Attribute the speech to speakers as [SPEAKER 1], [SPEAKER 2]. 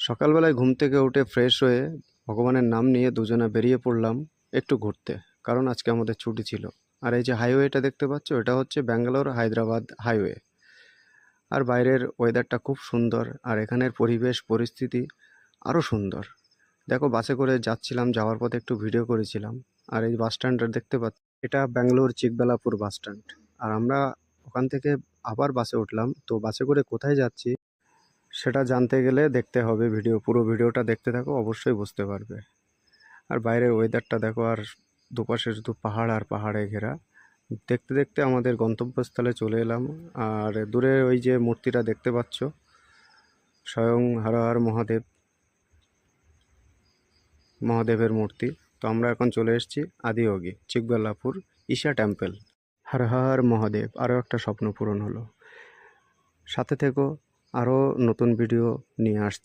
[SPEAKER 1] সকালবেলায় ঘুম থেকে উঠে ফ্রেশ হয়ে ভগবানের নাম নিয়ে দুজনে বেরিয়ে পড়লাম একটু ঘুরতে, কারণ আজকে আমাদের ছুটি ছিল। আর এই যে হাইওয়েটা দেখতে পাচ্ছ, এটা হচ্ছে ব্যাঙ্গালোর হায়দ্রাবাদ হাইওয়ে। আর বাইরের ওয়েদারটা খুব সুন্দর, আর এখানের পরিবেশ পরিস্থিতি আরও সুন্দর। দেখো, বাসে করে যাচ্ছিলাম, যাওয়ার পথে একটু ভিডিও করেছিলাম। আর এই বাস স্ট্যান্ডটা দেখতে পাচ্ছ, এটা ব্যাঙ্গালোর চিকবেলাপুর বাস স্ট্যান্ড। আর আমরা ওখান থেকে আবার বাসে উঠলাম। তো বাসে করে কোথায় যাচ্ছি সেটা জানতে গেলে দেখতে হবে ভিডিও, পুরো ভিডিওটা দেখতে থাকো, অবশ্যই বুঝতে পারবে। আর বাইরের ওয়েদারটা দেখো, আর দুপাশে শুধু পাহাড় আর পাহাড়ে ঘেরা। দেখতে দেখতে আমাদের গন্তব্যস্থলে চলে এলাম। আর দূরে ওই যে মূর্তিটা দেখতে পাচ্ছ, স্বয়ং হর হর মহাদেবের মূর্তি। তো আমরা এখন চলে এসেছি আদিয়োগী চিকবেল্লাপুর ঈশা টেম্পল। হর হর মহাদেব, আরও একটা স্বপ্ন পূরণ হলো। সাথে থেকো, আরও নতুন ভিডিও নিয়ে আসছি।